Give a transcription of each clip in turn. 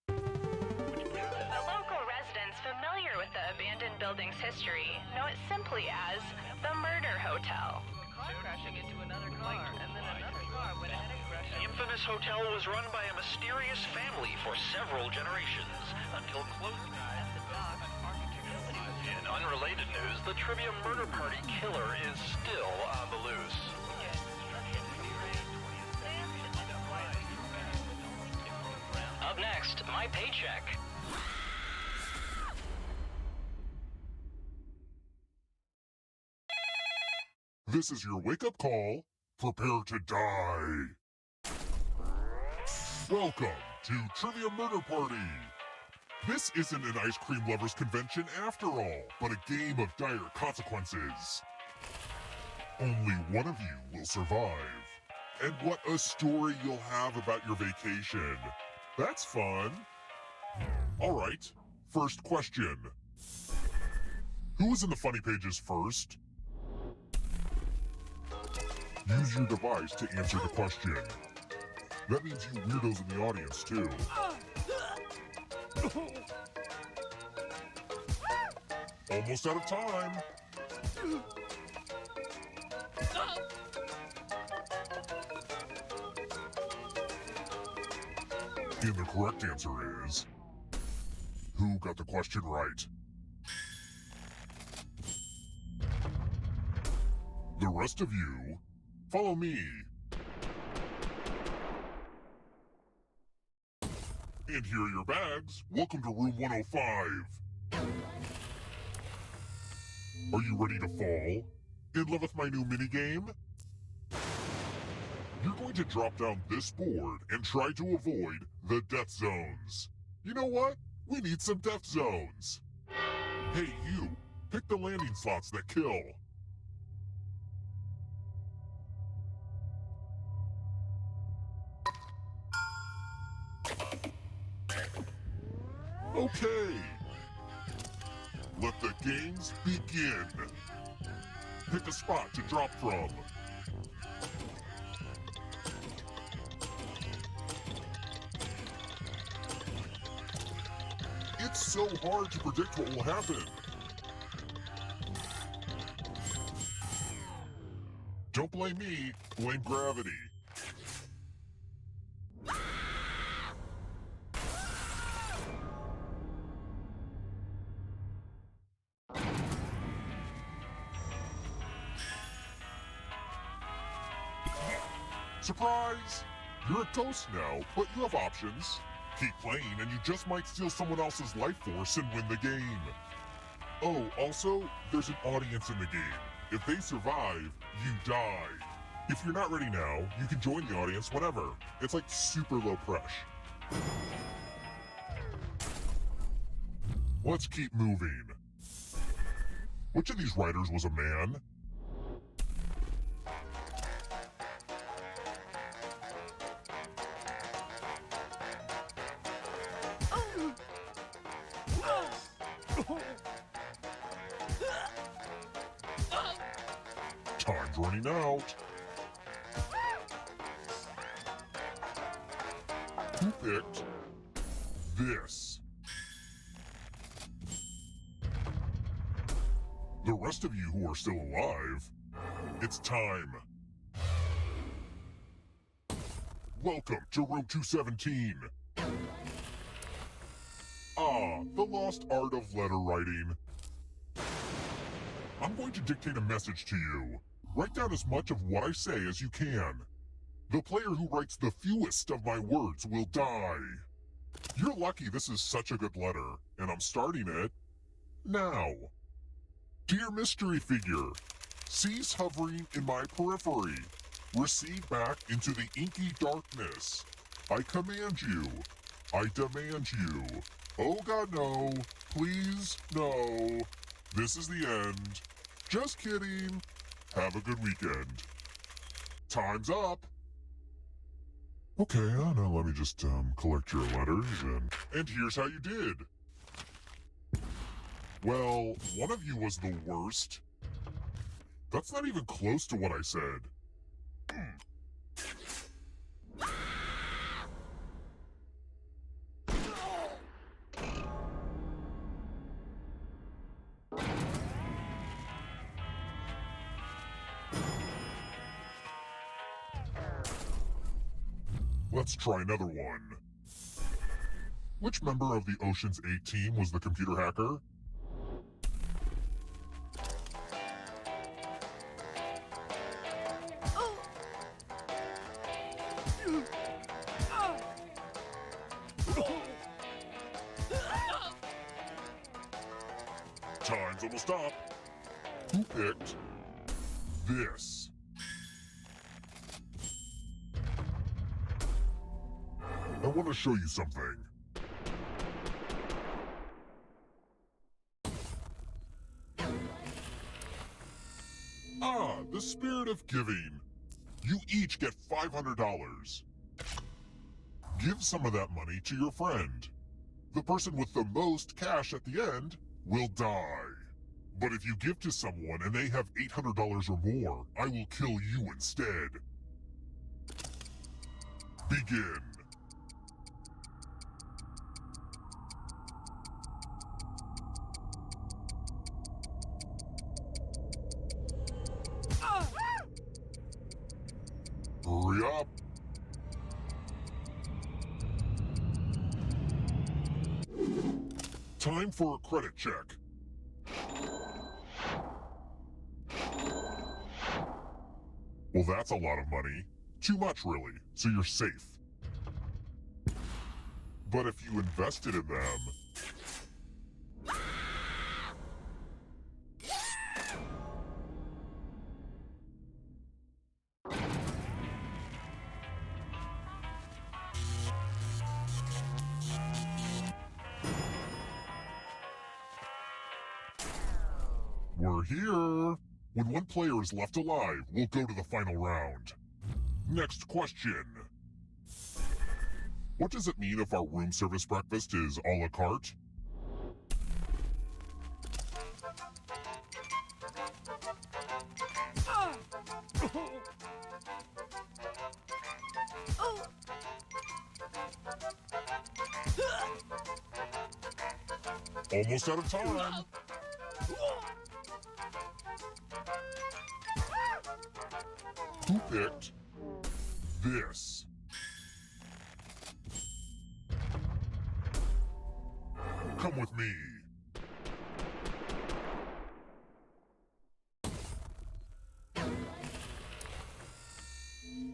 The local residents familiar with the abandoned building's history know it simply as the Murder Hotel. Crashing into another car, and then another car went ahead and crashed. The infamous hotel was run by a mysterious family for several generations until closing. In unrelated news, the Trivia Murder Party killer is still on the loose. Up next, my paycheck. This is your wake-up call. Prepare to die. Welcome to Trivia Murder Party. This isn't an ice cream lovers convention after all, but a game of dire consequences. Only one of you will survive. And what a story you'll have about your vacation. That's fun. All right, first question. Who was in the funny pages first? Use your device to answer the question. That means you weirdos in the audience, too. Almost out of time. And the correct answer is... who got the question right? The rest of you, follow me. And here are your bags. Welcome to room 105. Are you ready to fall in love with my new minigame? You're going to drop down this board and try to avoid the death zones. You know what? We need some death zones. Hey, you, pick the landing slots that kill. Okay. Let the games begin. Pick a spot to drop from. It's so hard to predict what will happen. Don't blame me, blame gravity. Surprise! You're a ghost now, but you have options. Keep playing and you just might steal someone else's life force and win the game. Oh, also, there's an audience in the game. If they survive, you die. If you're not ready now, you can join the audience whenever. It's like super low pressure. Let's keep moving. Which of these writers was a man? Time's running out. Who picked this? The rest of you who are still alive, it's time. Welcome to room 217. Ah, the lost art of letter writing. I'm going to dictate a message to you. Write down as much of what I say as you can. The player who writes the fewest of my words will die. You're lucky this is such a good letter, and I'm starting it now. Dear mystery figure, cease hovering in my periphery. Recede back into the inky darkness. I command you. I demand you. Oh God, no. Please, no. This is the end. Just kidding. Have a good weekend. Time's up. Okay, now let me just collect your letters and here's how you did. Well, one of you was the worst. That's not even close to what I said. Let's try another one. Which member of the Ocean's 8 team was the computer hacker? Time's almost up. Who picked this? I want to show you something. Ah, the spirit of giving. You each get $500. Give some of that money to your friend. The person with the most cash at the end will die. But if you give to someone and they have $800 or more, I will kill you instead. Begin. Hurry up. Time for a credit check. Well, that's a lot of money. Too much, really, so you're safe. But if you invested in them... We're here! When one player is left alive, we'll go to the final round. Next question. What does it mean if our room service breakfast is a la carte? Almost out of time. Who picked this? Come with me.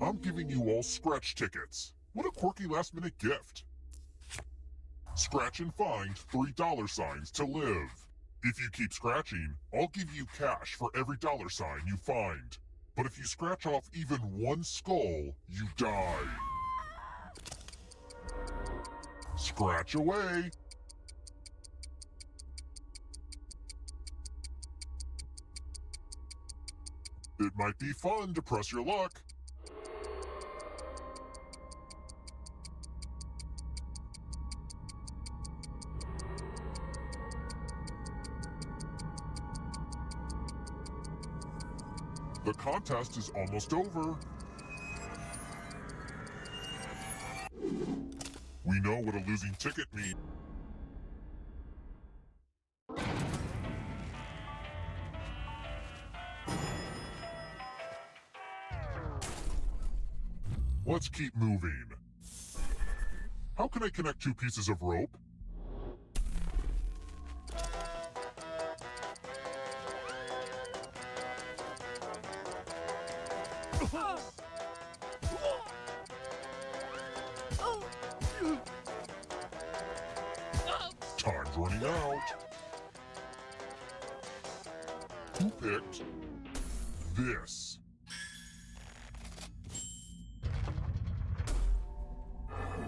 I'm giving you all scratch tickets. What a quirky last-minute gift. Scratch and find $3 to live. If you keep scratching, I'll give you cash for every $sign you find. But if you scratch off even one skull, you die. Scratch away. It might be fun to press your luck. The contest is almost over. We know what a losing ticket means. Let's keep moving. How can I connect two pieces of rope? Time's running out. Who picked this?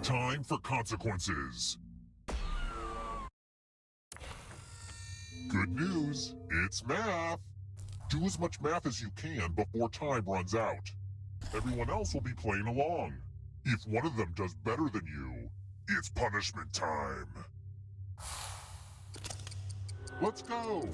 Time for consequences. Good news, it's math. Do as much math as you can before time runs out. Everyone else will be playing along. If one of them does better than you, it's punishment time. Let's go.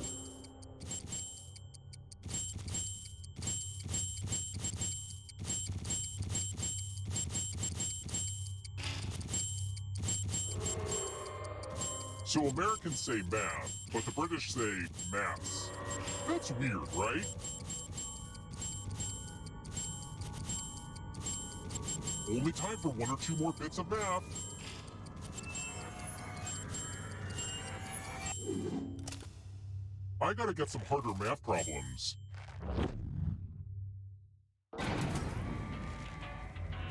So Americans say math, but the British say maths. That's weird, right? Only time for 1 or 2 more bits of math. I gotta get some harder math problems.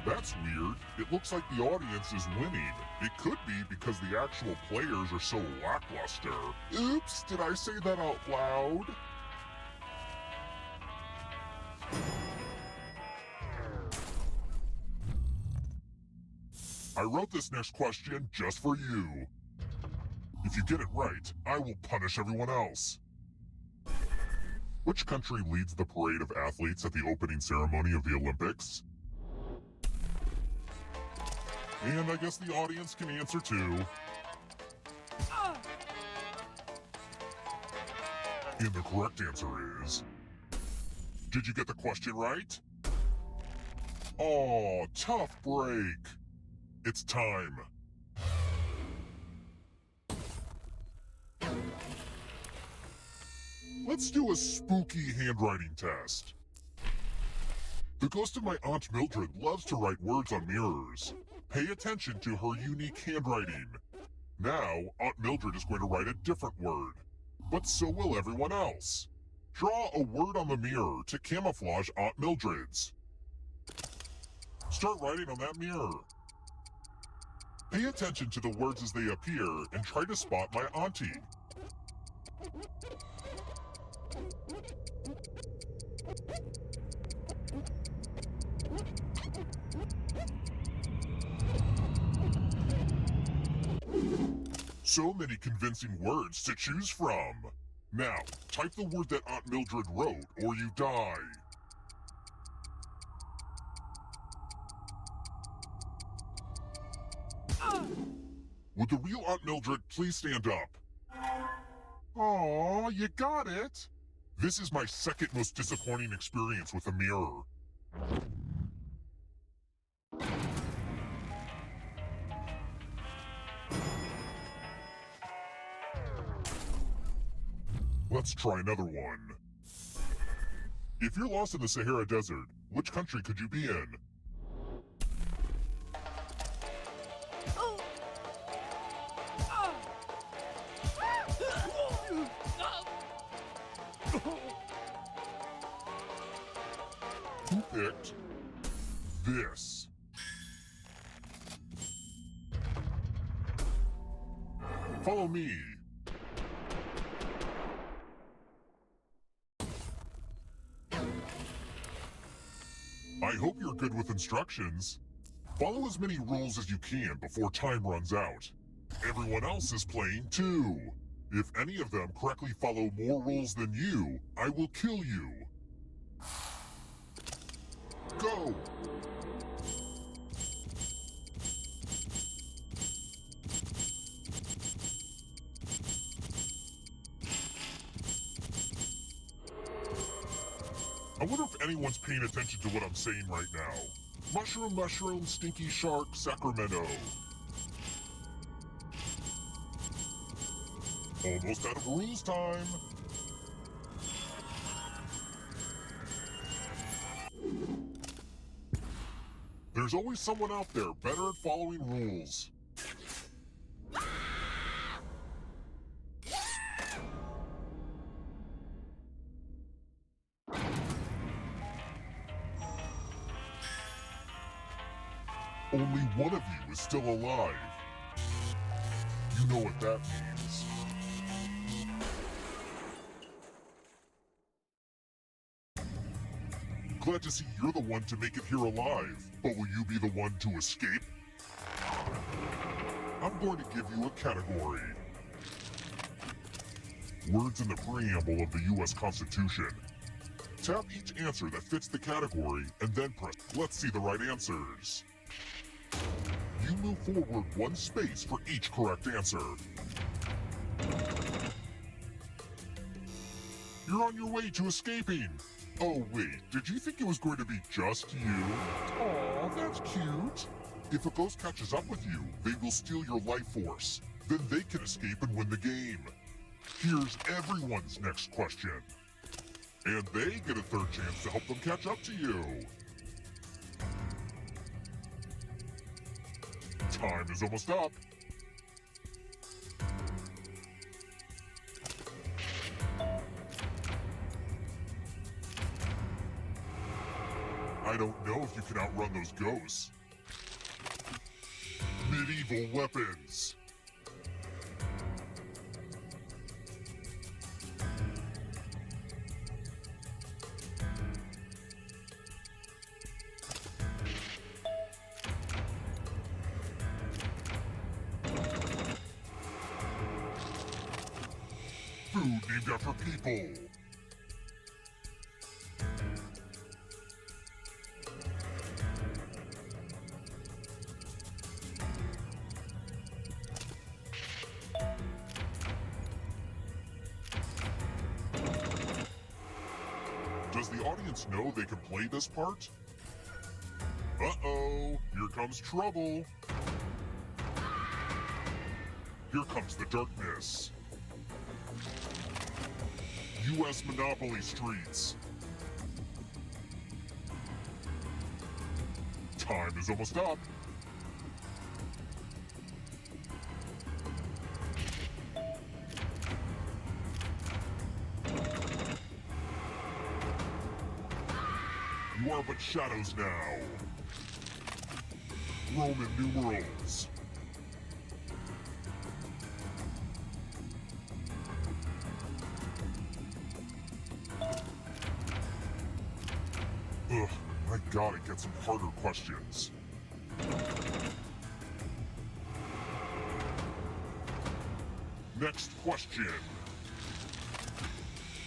That's weird. It looks like the audience is winning. It could be because the actual players are so lackluster. Oops, did I say that out loud? I wrote this next question just for you. If you get it right, I will punish everyone else. Which country leads the parade of athletes at the opening ceremony of the Olympics? And I guess the audience can answer too. And the correct answer is... Did you get the question right? Aw, tough break. It's time. Let's do a spooky handwriting test. The ghost of my Aunt Mildred loves to write words on mirrors. Pay attention to her unique handwriting. Now, Aunt Mildred is going to write a different word, but so will everyone else. Draw a word on the mirror to camouflage Aunt Mildred's. Start writing on that mirror. Pay attention to the words as they appear and try to spot my auntie. So many convincing words to choose from. Now, type the word that Aunt Mildred wrote, or you die. Would the real Aunt Mildred please stand up? Aw, you got it! This is my second most disappointing experience with a mirror. Let's try another one. If you're lost in the Sahara Desert, which country could you be in? Who picked this? Follow me. I hope you're good with instructions. Follow as many rules as you can before time runs out. Everyone else is playing too. If any of them correctly follow more rules than you, I will kill you. Go! I wonder if anyone's paying attention to what I'm saying right now. Mushroom, mushroom, stinky shark, Sacramento. Almost out of rules time. There's always someone out there better at following rules. Only one of you is still alive. You know what that means. Glad to see you're the one to make it here alive, but will you be the one to escape? I'm going to give you a category. Words in the preamble of the U.S. Constitution. Tap each answer that fits the category and then press. Let's see the right answers. You move forward 1 space for each correct answer. You're on your way to escaping. Oh wait, did you think it was going to be just you? Aw, that's cute. If a ghost catches up with you, they will steal your life force. Then they can escape and win the game. Here's everyone's next question. And they get a third chance to help them catch up to you. Time is almost up. I don't know if you can outrun those ghosts. Medieval weapons. Food named after people. Does the audience know they can play this part? Uh-oh, here comes trouble. Here comes the darkness. U.S. Monopoly Streets. Time is almost up. You are but shadows now. Roman numerals. Ugh, I gotta get some harder questions. Next question.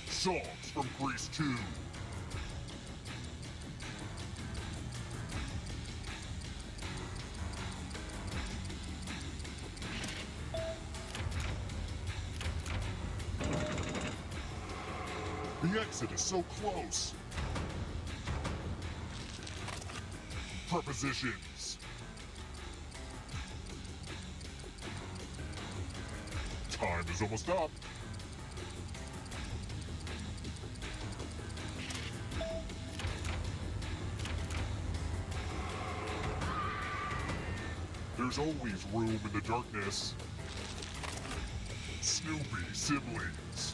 Songs from Grease 2. The exit is so close. Prepositions. Time is almost up. There's always room in the darkness. Snoopy siblings.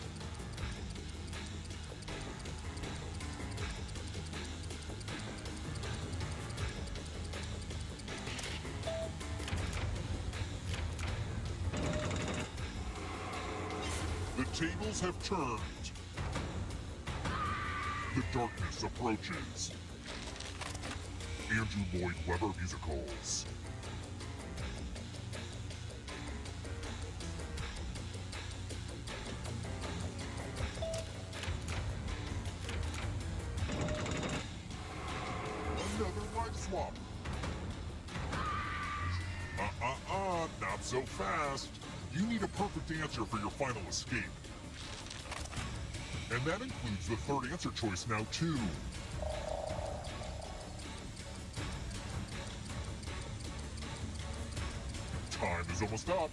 The tables have turned. The darkness approaches. Andrew Lloyd Webber musicals. Another life swap. Not so fast. You need a perfect answer for your final escape. And that includes the third answer choice now, too. Time is almost up.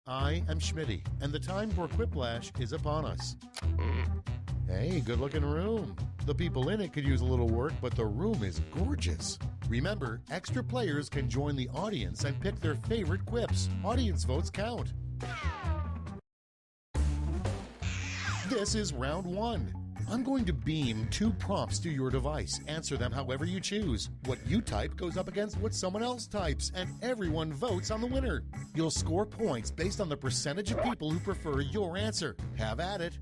I am Schmitty, and the time for Quiplash is upon us. Hey, good looking room. The people in it could use a little work, but the room is gorgeous. Remember, extra players can join the audience and pick their favorite quips. Audience votes count. This is round one. I'm going to beam 2 prompts to your device. Answer them however you choose. What you type goes up against what someone else types, and everyone votes on the winner. You'll score points based on the percentage of people who prefer your answer. Have at it.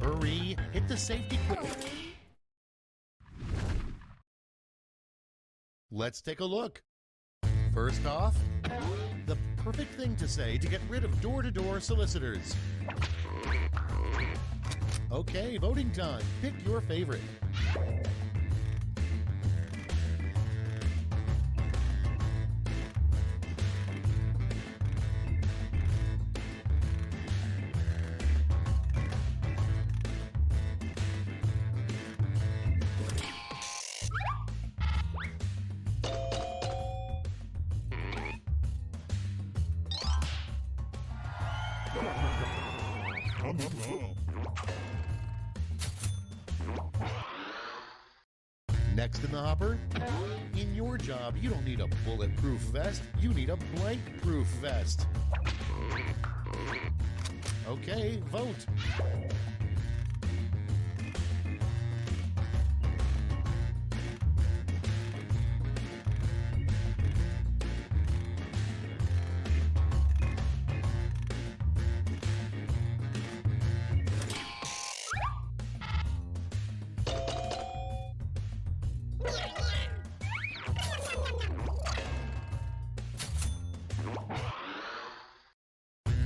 Hurry, hit the safety quick. Let's take a look. First off, the perfect thing to say to get rid of door-to-door solicitors. Okay, voting time. Pick your favorite. Next in the hopper, in your job, you don't need a bulletproof vest, you need a blank-proof vest. Okay, vote.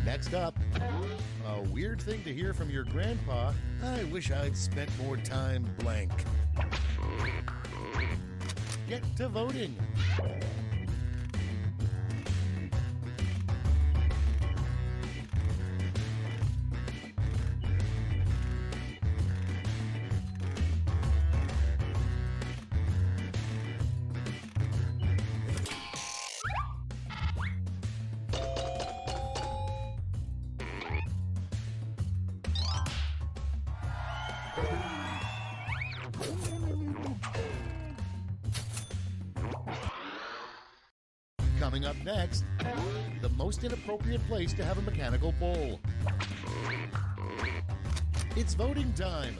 Next up, a weird thing to hear from your grandpa. I wish I'd spent more time blank. Get to voting. Coming up next, the most inappropriate place to have a mechanical bull. It's voting time.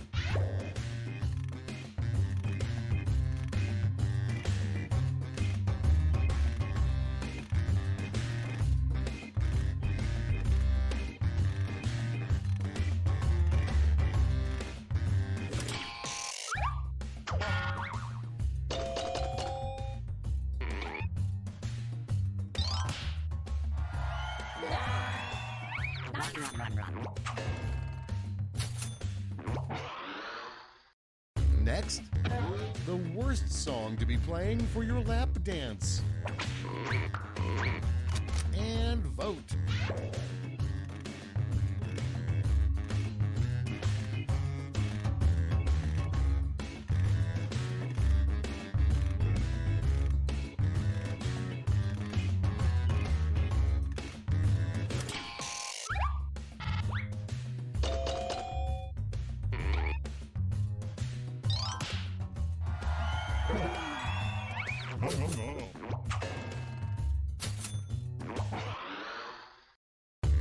Next, the worst song to be playing for your lap dance. And vote.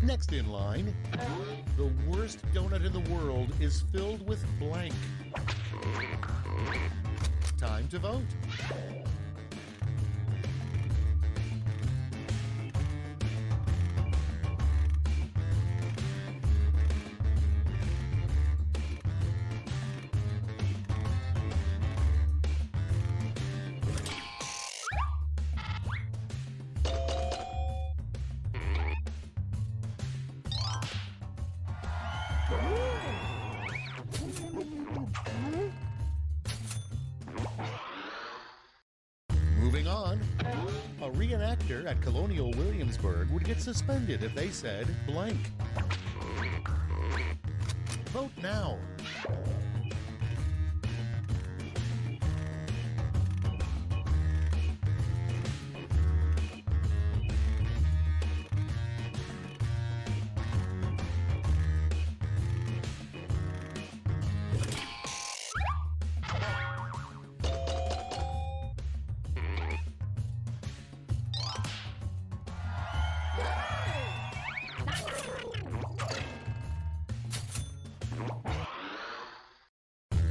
Next in line, the worst donut in the world is filled with blank. Time to vote. Moving on, a reenactor at Colonial Williamsburg would get suspended if they said blank. Vote now.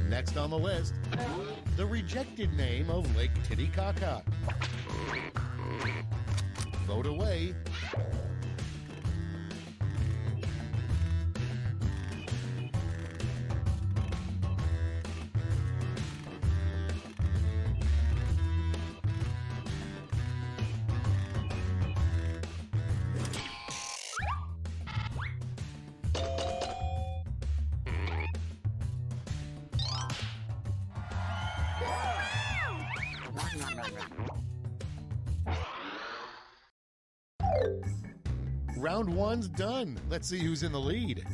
Next on the list, the rejected name of Lake Titicaca. Vote away. Round one's done. Let's see who's in the lead.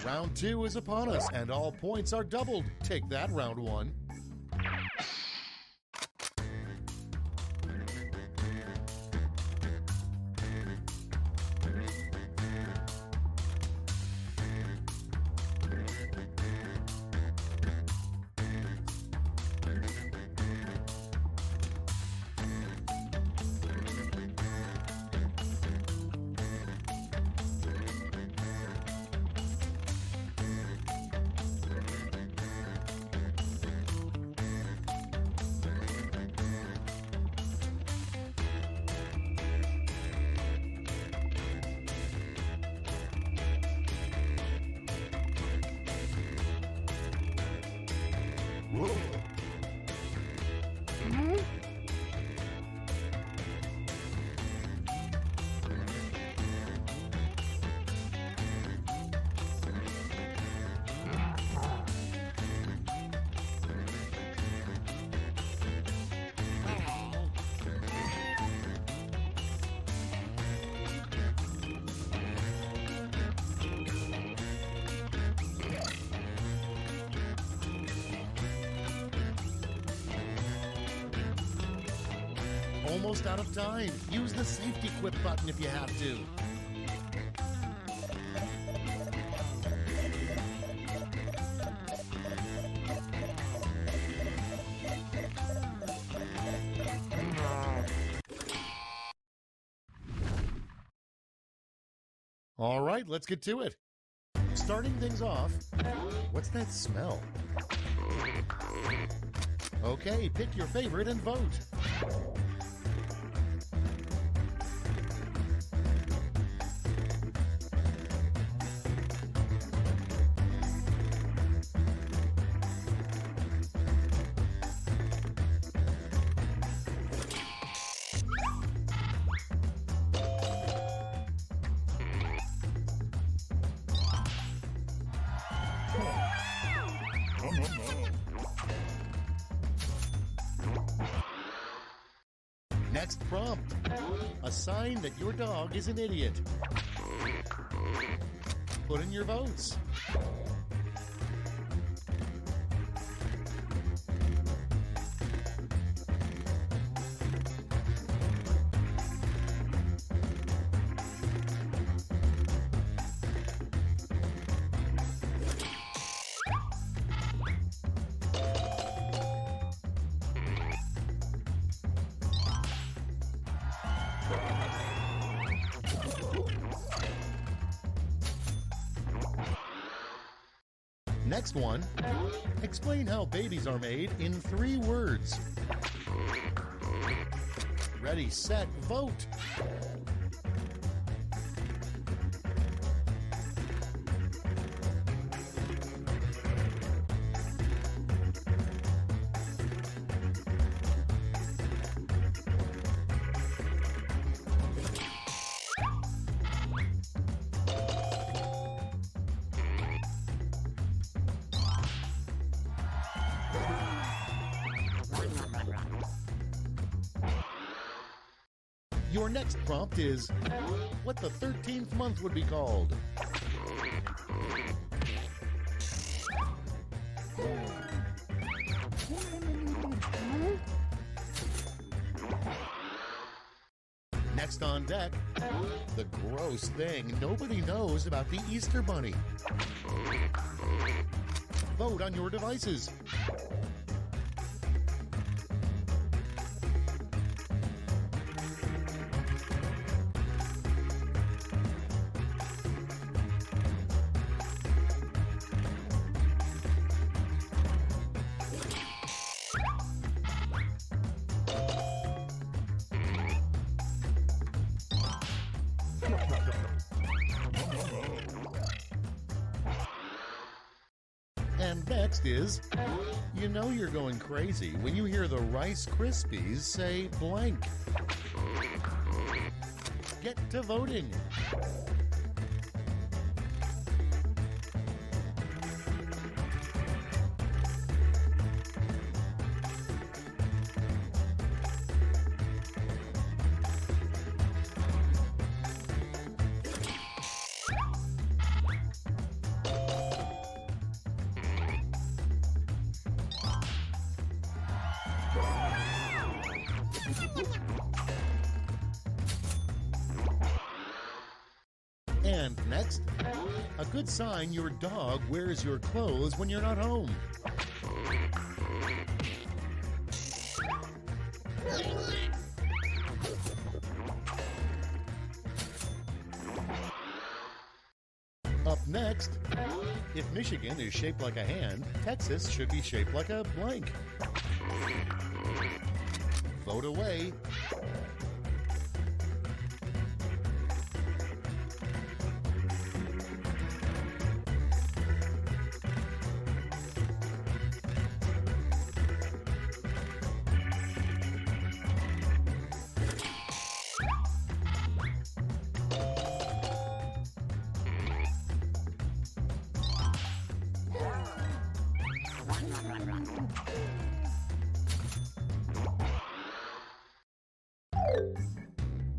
Round two is upon us, and all points are doubled. Take that, round one. Almost out of time. Use the safety quit button if you have to. All right, let's get to it. Starting things off, what's that smell? Okay, pick your favorite and vote. Next prompt. A sign that your dog is an idiot. Put in your votes. Next one, explain how babies are made in 3 words. Ready, set, vote. Your next prompt is what the 13th month would be called. Next on deck, the gross thing nobody knows about the Easter Bunny. Vote on your devices. And next is, you know you're going crazy when you hear the Rice Krispies say blank. get to voting. And next, a good sign your dog wears your clothes when you're not home. Up next, if Michigan is shaped like a hand, Texas should be shaped like a blank. Vote away.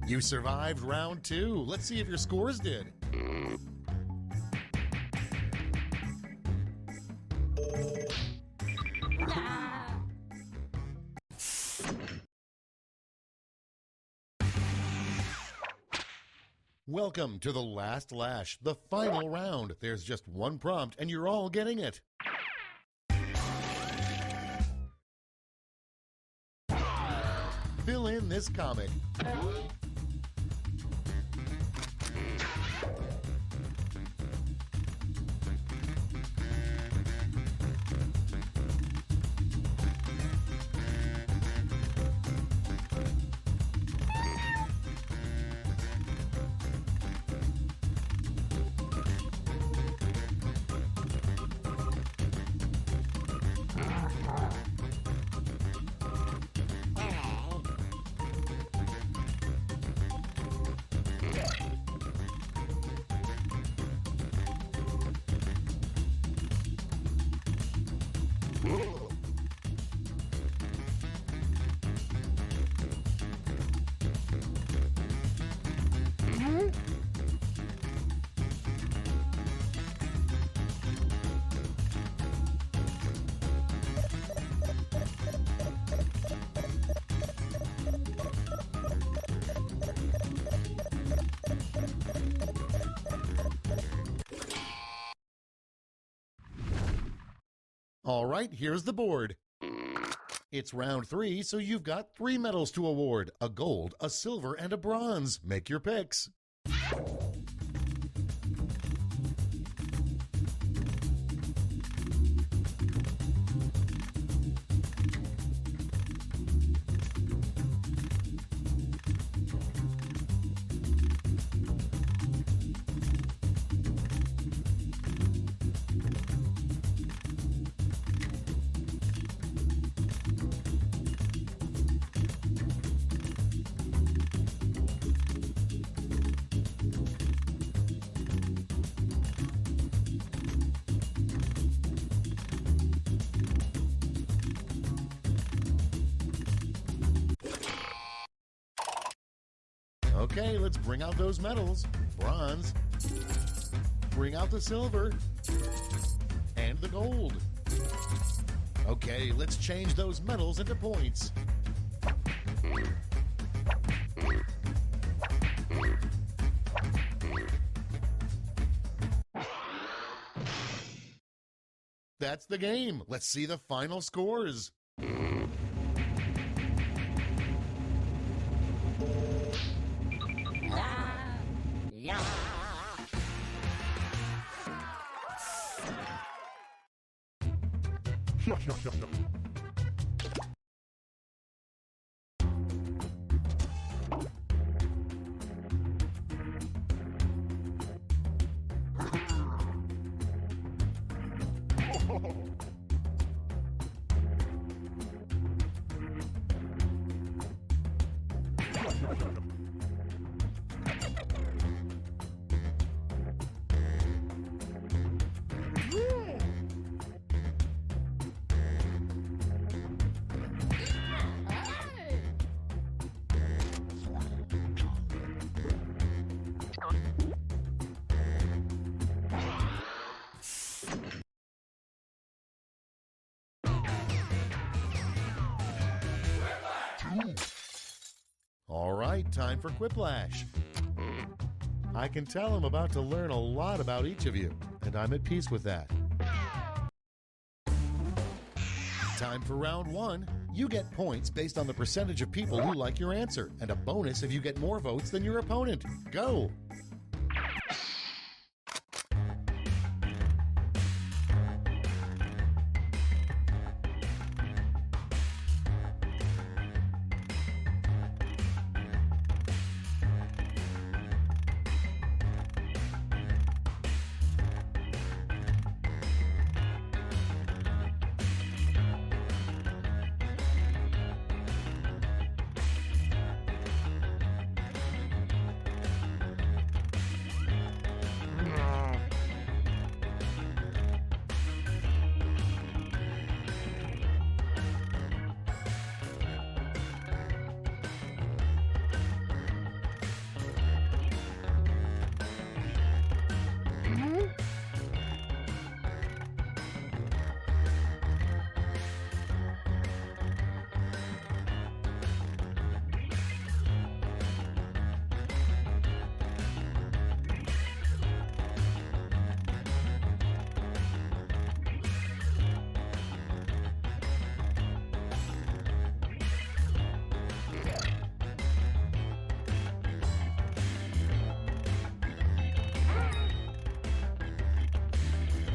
You survived round 2. Let's see if your scores did. Welcome to the last lash, the final round. There's just one prompt and you're all getting it. Fill in this comic. All right, here's the board. It's round 3, so you've got 3 medals to award: a gold, a silver, and a bronze. Make your picks. Okay, let's bring out those medals. Bronze. Bring out the silver. And the gold. Okay, let's change those medals into points. That's the game. Let's see the final scores. right, time for Quiplash. I can tell I'm about to learn a lot about each of you, and I'm at peace with that. Time for round one. You get points based on the percentage of people who like your answer, and a bonus if you get more votes than your opponent. Go!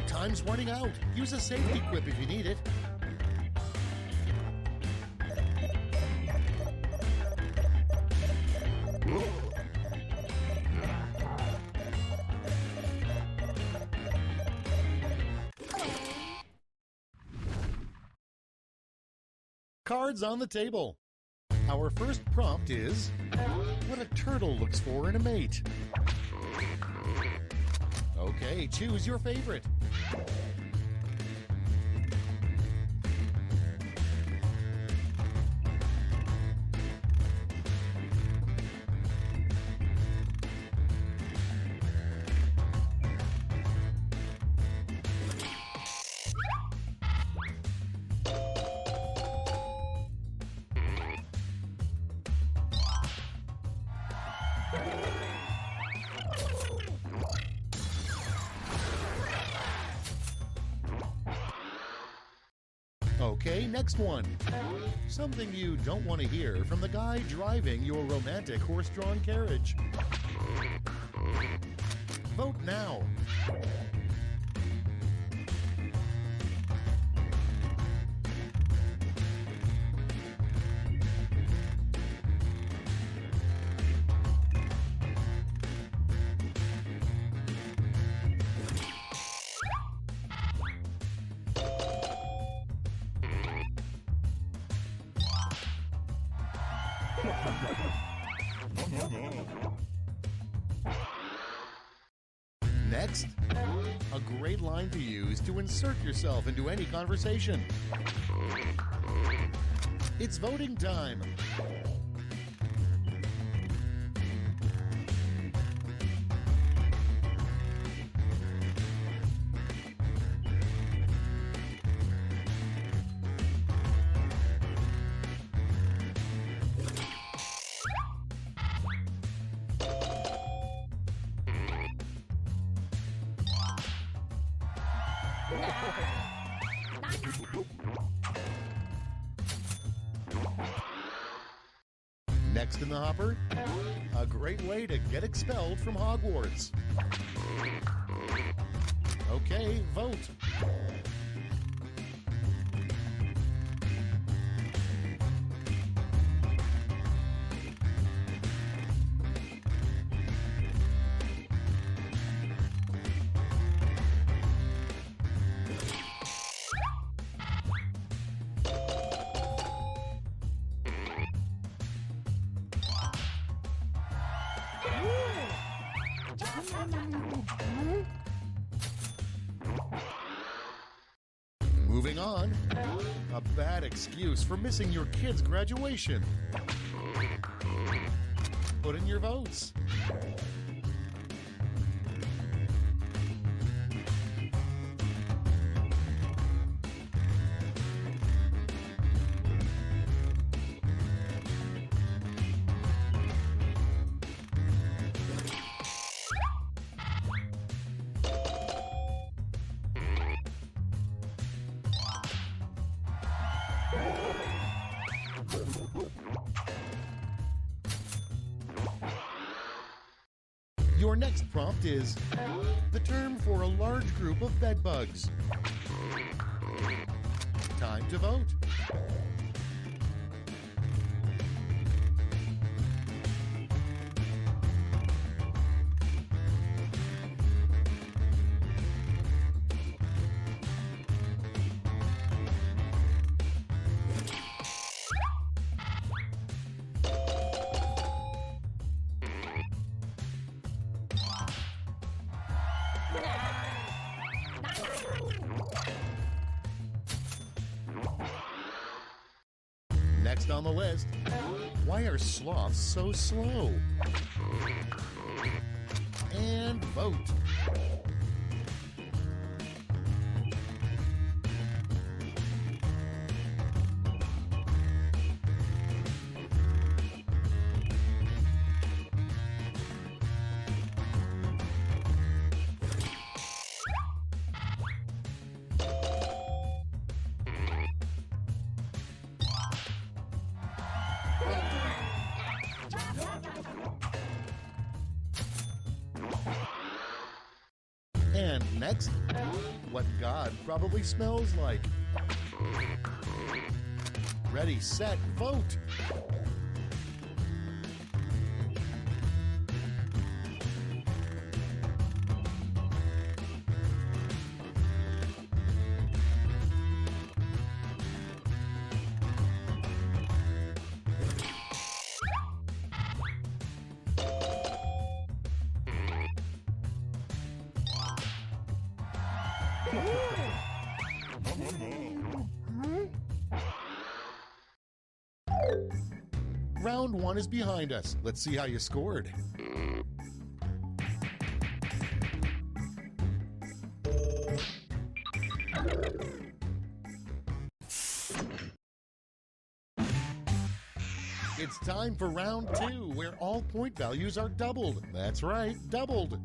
Time's running out. Use a safety quip if you need it. Cards on the table. Our first prompt is what a turtle looks for in a mate. Okay, choose your favorite. Okay, next one. Something you don't want to hear from the guy driving your romantic horse-drawn carriage. Vote now. Next, a great line to use to insert yourself into any conversation. It's voting time. Next in the hopper, a great way to get expelled from Hogwarts. Okay, vote. Moving on, a bad excuse for missing your kid's graduation. Put in your votes. Your next prompt is the term for a large group of bedbugs. Time to vote. Next on the list, why are sloths so slow? And vote. And next, what God probably smells like. Ready, set, vote. Round one is behind us. Let's see how you scored. It's time for round two, where all point values are doubled. That's right, doubled.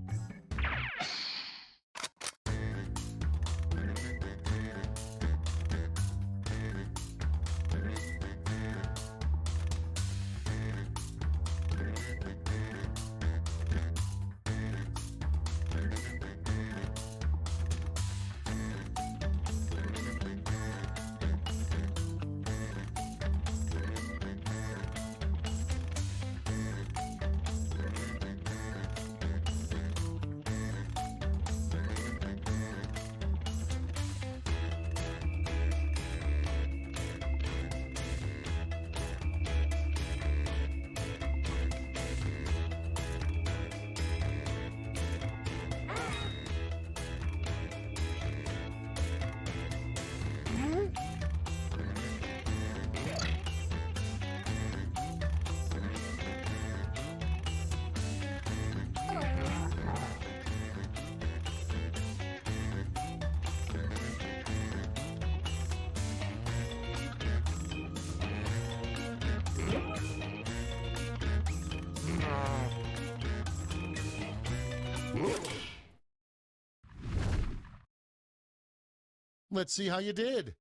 Let's see how you did.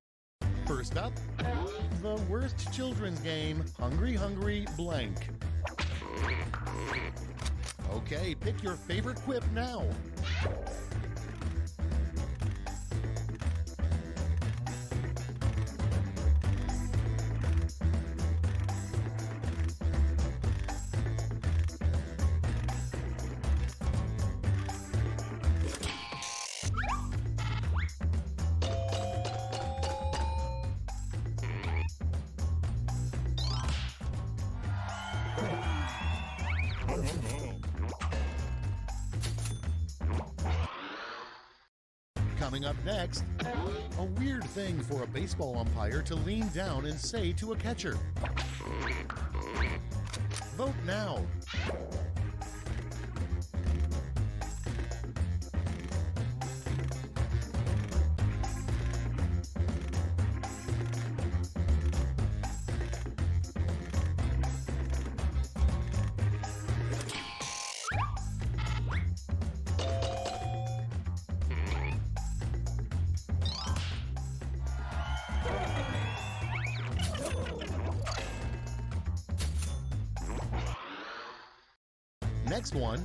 First up, the worst children's game, Hungry Hungry Blank. Okay, pick your favorite quip now. Coming up next, a weird thing for a baseball umpire to lean down and say to a catcher. Vote now. Next one.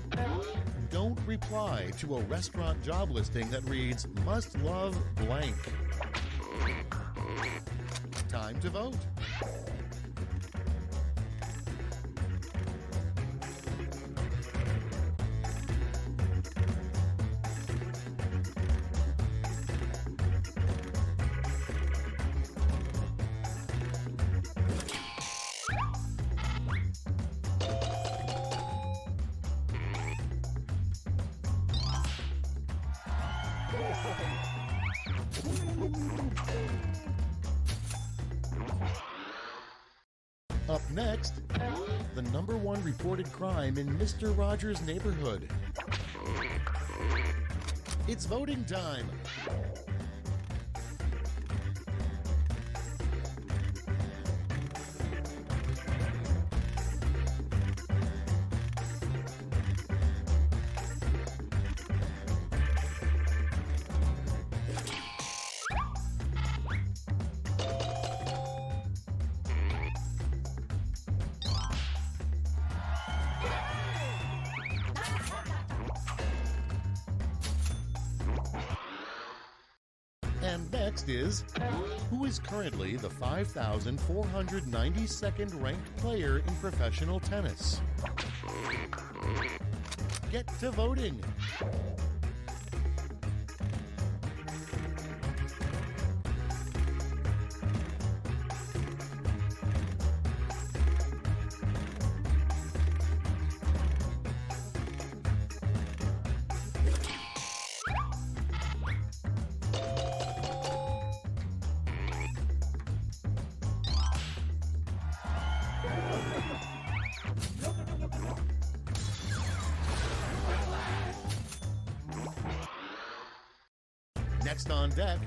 Don't reply to a restaurant job listing that reads, must love blank. Time to vote. Up next, the #1 reported crime in Mr. Rogers' neighborhood. It's voting time. And next is, who is currently the 5,492nd ranked player in professional tennis? Get to voting. Next on deck,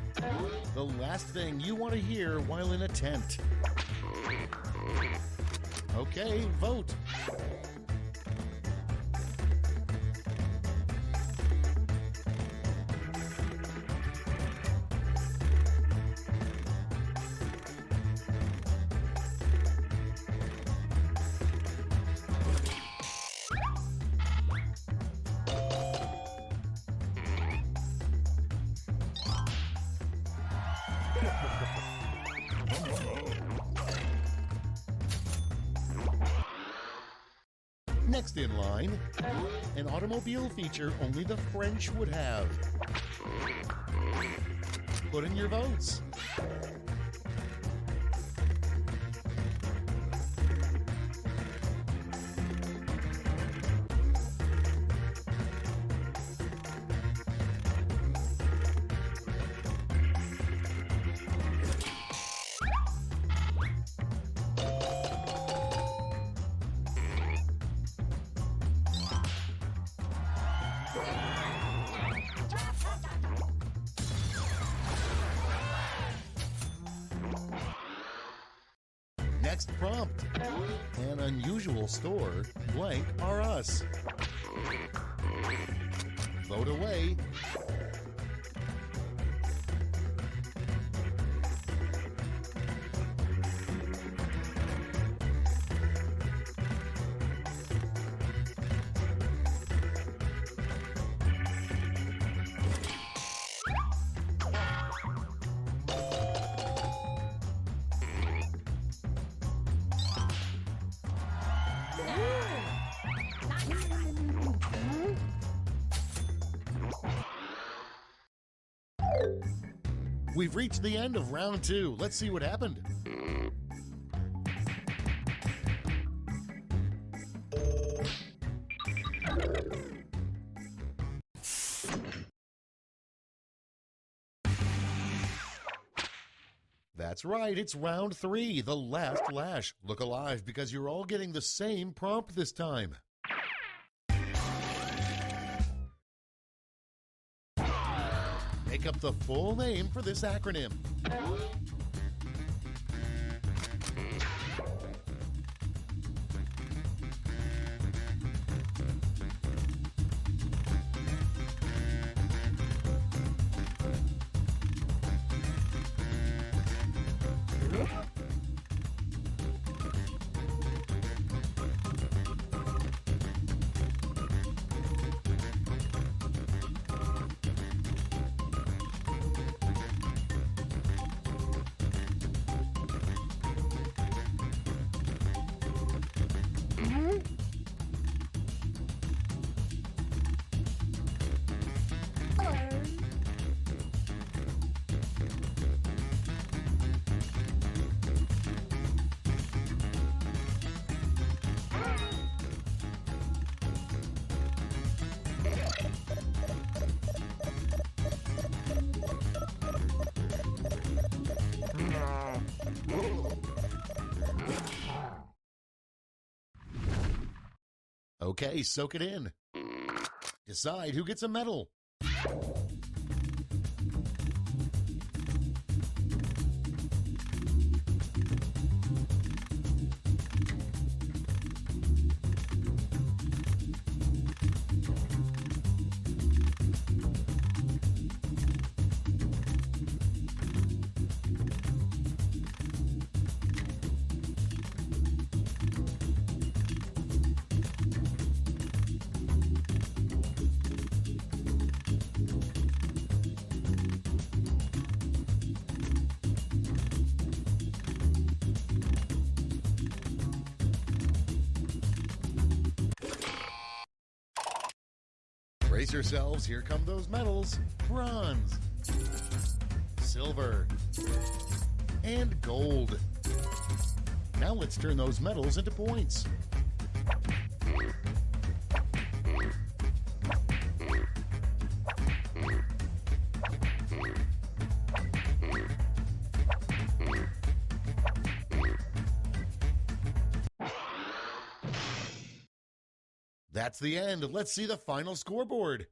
the last thing you want to hear while in a tent. Okay, vote. Next in line, an automobile feature only the French would have. Put in your votes. Next prompt. An unusual store, blank are us. Vote away. We've reached the end of round 2. Let's see what happened. That's right, it's round 3, the last lash. Look alive because you're all getting the same prompt this time. Make up the full name for this acronym. Okay, soak it in. Decide who gets a medal. Brace yourselves, here come those medals. Bronze, silver, and gold. Now let's turn those medals into points. That's the end. Let's see the final scoreboard.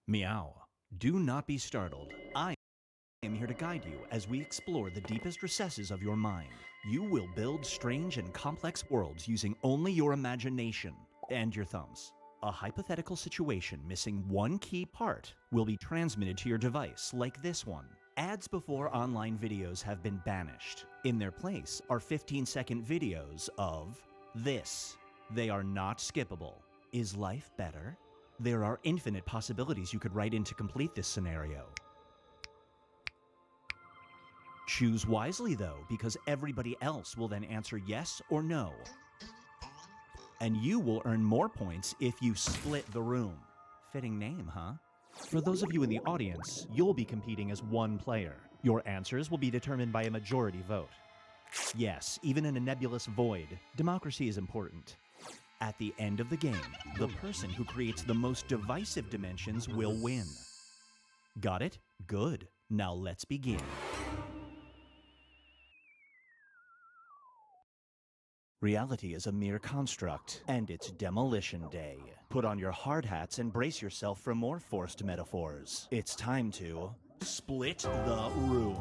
Meow. Do not be startled. I am here to guide you as we explore the deepest recesses of your mind. You will build strange and complex worlds using only your imagination and your thumbs. A hypothetical situation missing one key part will be transmitted to your device, like this one. Ads before online videos have been banished. In their place are 15-second videos of this. They are not skippable. Is life better? There are infinite possibilities you could write in to complete this scenario. Choose wisely, though, because everybody else will then answer yes or no. And you will earn more points if you split the room. Fitting name, huh? For those of you in the audience, you'll be competing as one player. Your answers will be determined by a majority vote. Yes, even in a nebulous void, democracy is important. At the end of the game, the person who creates the most divisive dimensions will win. Got it? Good. Now let's begin. Reality is a mere construct, and it's demolition day. Put on your hard hats and brace yourself for more forced metaphors. It's time to split the room.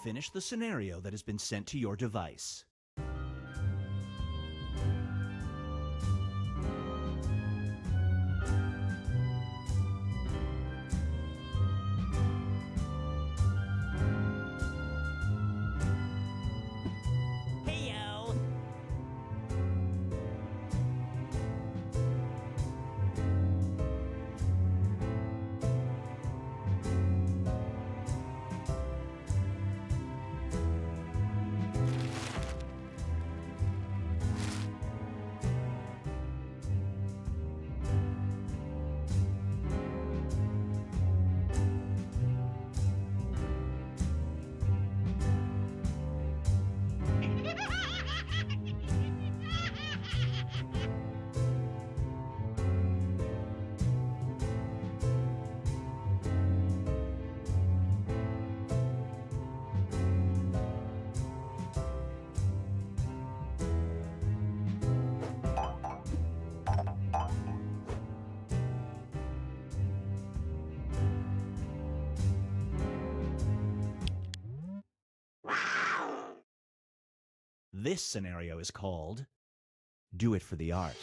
Finish the scenario that has been sent to your device. This scenario is called Do It for the Art.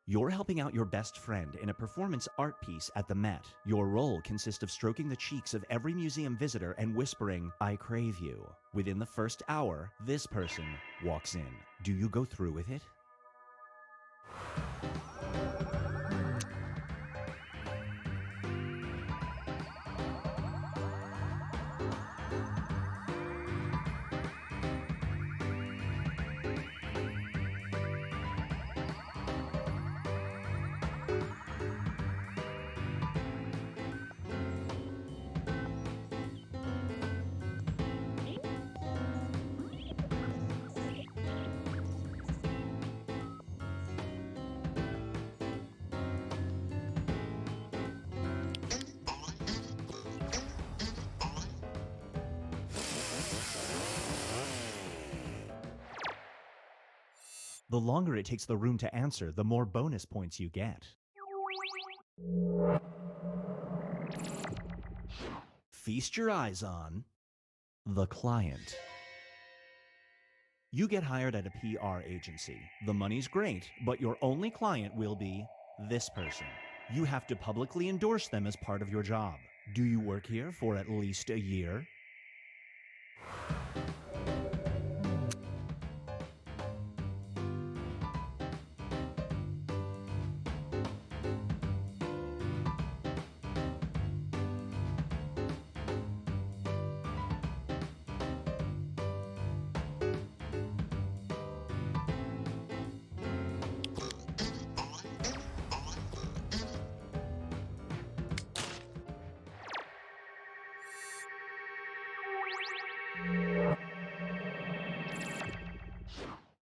You're helping out your best friend in a performance art piece at the Met. Your role consists of stroking the cheeks of every museum visitor and whispering, "I crave you." Within the first hour, this person walks in. Do you go through with it? The longer it takes the room to answer, the more bonus points you get. Feast your eyes on the client. You get hired at a PR agency. The money's great, but your only client will be this person. You have to publicly endorse them as part of your job. Do you work here for at least a year?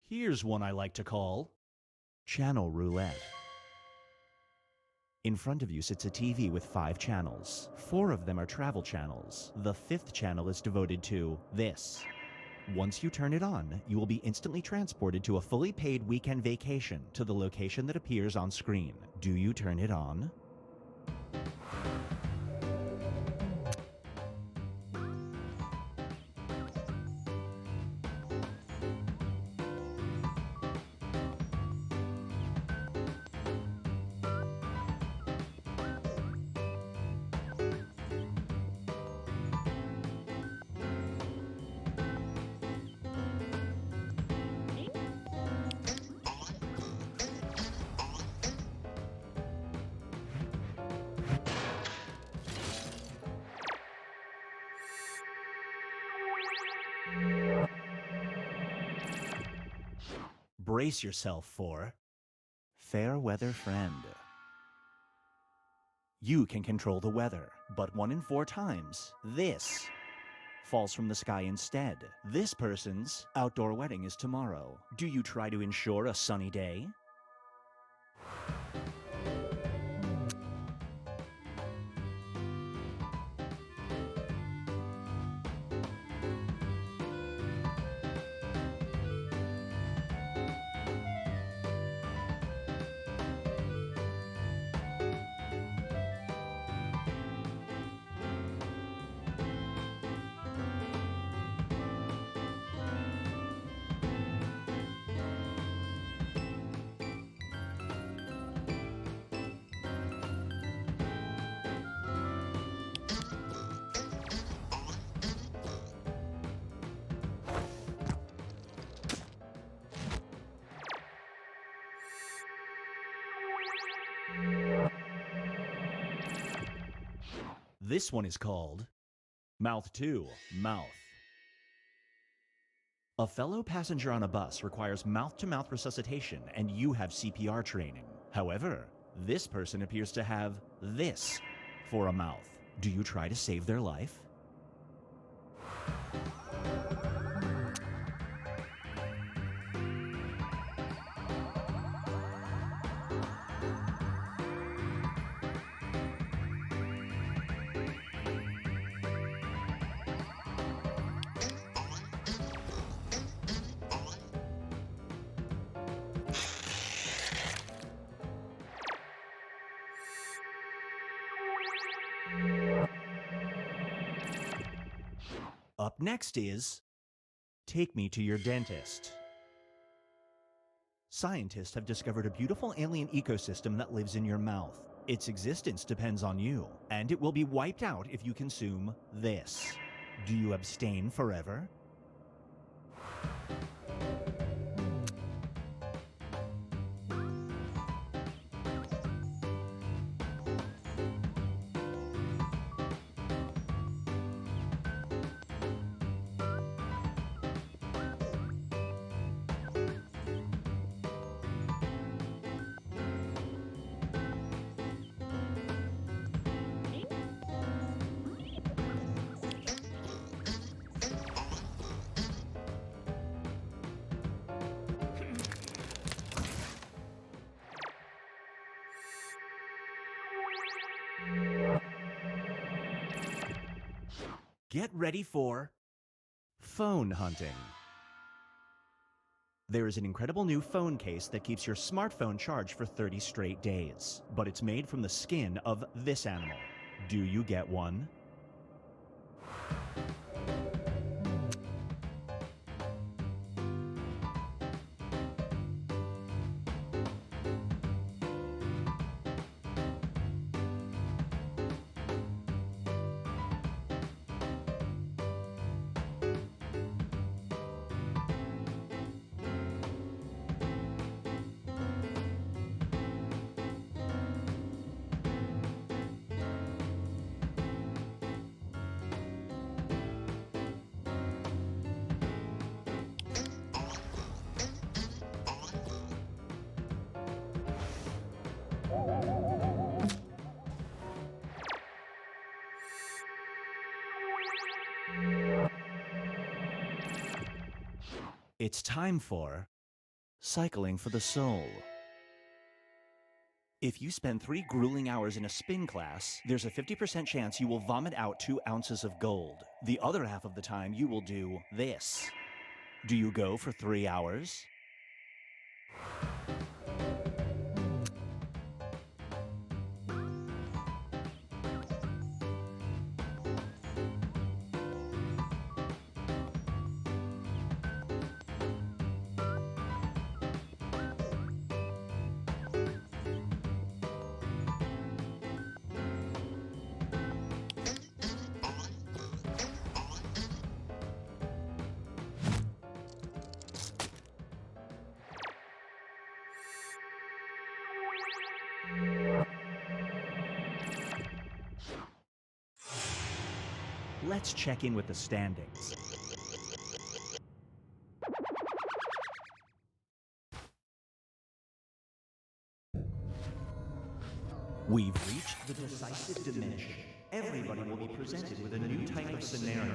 Here's one I like to call Channel Roulette. In front of you sits a TV with 5 channels. 4 of them are travel channels. The 5th channel is devoted to this. Once you turn it on, you will be instantly transported to a fully paid weekend vacation to the location that appears on screen. Do you turn it on? Brace yourself for Fair Weather Friend. You can control the weather, but 1 in 4 times, this falls from the sky instead. This person's outdoor wedding is tomorrow. Do you try to ensure a sunny day? This one is called Mouth to Mouth. A fellow passenger on a bus requires mouth-to-mouth resuscitation, and you have CPR training. However, this person appears to have this for a mouth. Do you try to save their life? Up next is Take me to your dentist. Scientists have discovered a beautiful alien ecosystem that lives in your mouth. Its existence depends on you, and it will be wiped out if you consume this. Do you abstain forever? Get ready for phone hunting. There is an incredible new phone case that keeps your smartphone charged for 30 straight days, but it's made from the skin of this animal. Do you get one? It's time for cycling for the soul. If you spend 3 grueling hours in a spin class, there's a 50% chance you will vomit out 2 ounces of gold. The other half of the time you will do this. Do you go for 3 hours? Let's check in with the standings. We've reached the decisive dimension. Everybody will be presented with a new type of scenario.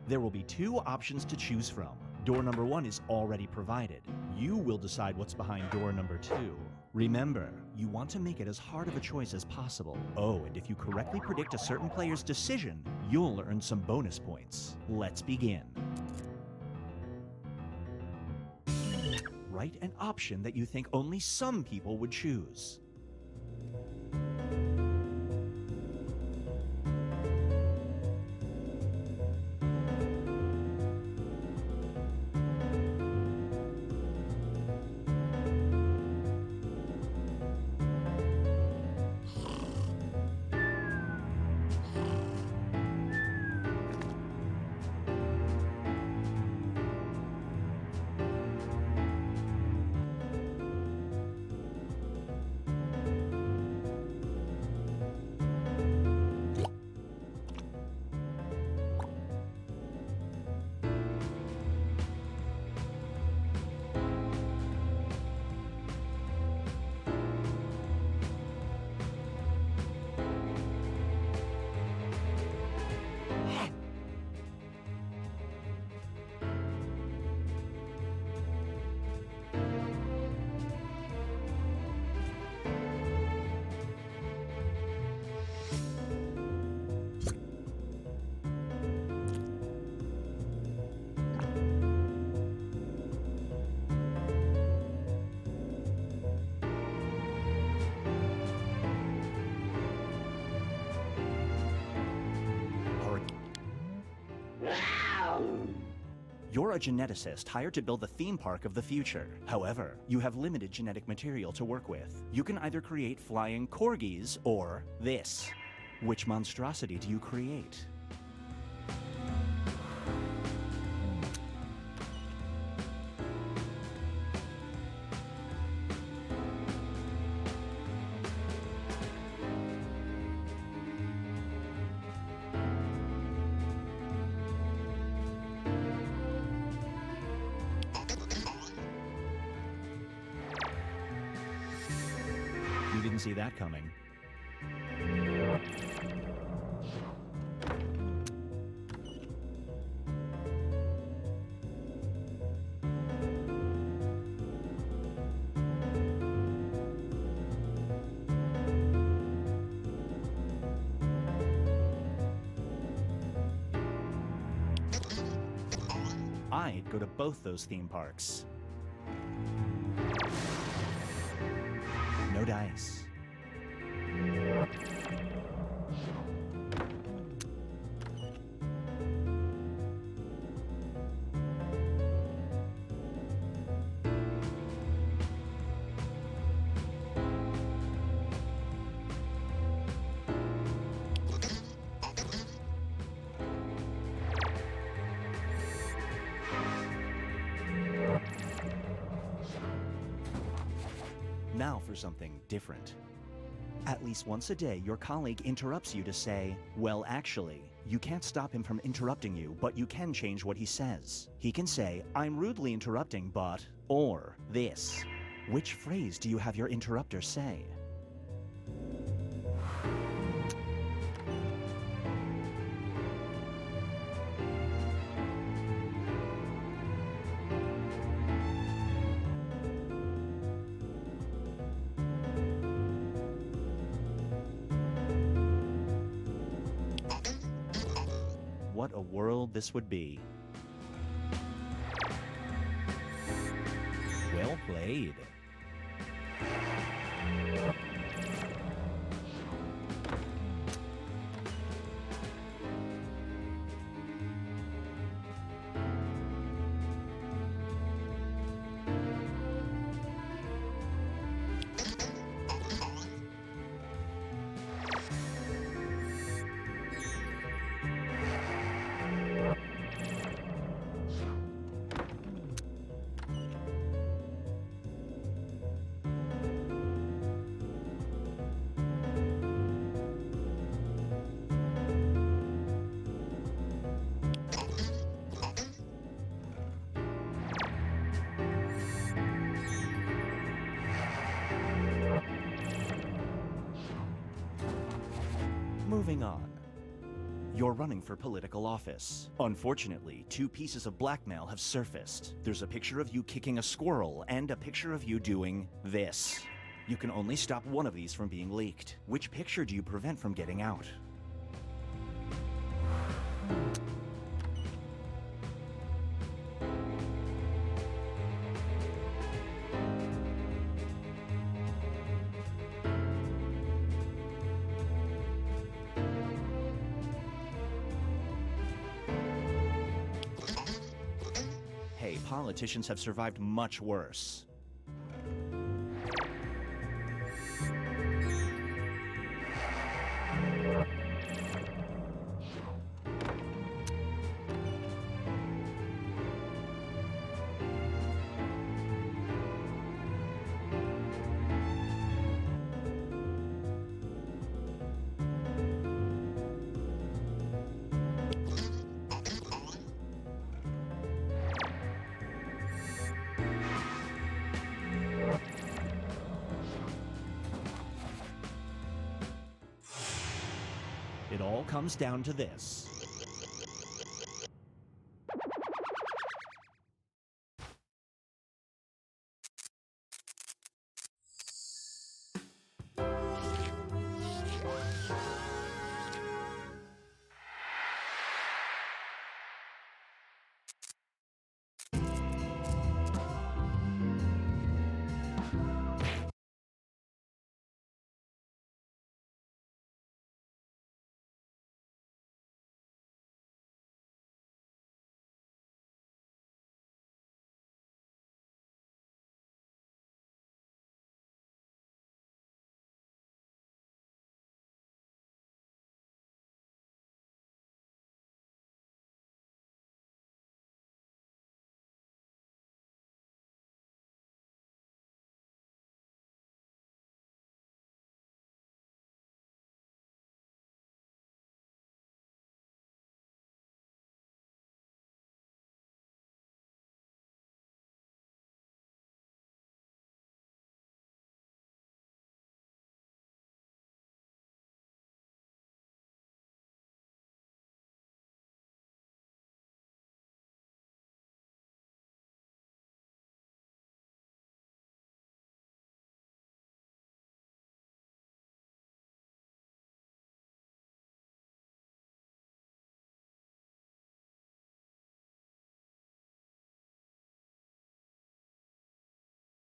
There will be 2 options to choose from. Door number 1 is already provided. You will decide what's behind door number 2. Remember, you want to make it as hard of a choice as possible. Oh, and if you correctly predict a certain player's decision, you'll earn some bonus points. Let's begin. Write an option that you think only some people would choose. You're a geneticist hired to build the theme park of the future. However, you have limited genetic material to work with. You can either create flying corgis or this. Which monstrosity do you create? You didn't see that coming. I'd go to both those theme parks. No dice. Now for something different. At least once a day, your colleague interrupts you to say, well, actually, you can't stop him from interrupting you, but you can change what he says. He can say, I'm rudely interrupting, but, or this. Which phrase do you have your interrupter say? What a world this would be. Well played. Moving on. You're running for political office. Unfortunately, 2 pieces of blackmail have surfaced. There's a picture of you kicking a squirrel and a picture of you doing this. You can only stop one of these from being leaked. Which picture do you prevent from getting out? Hey, politicians have survived much worse. It all comes down to this.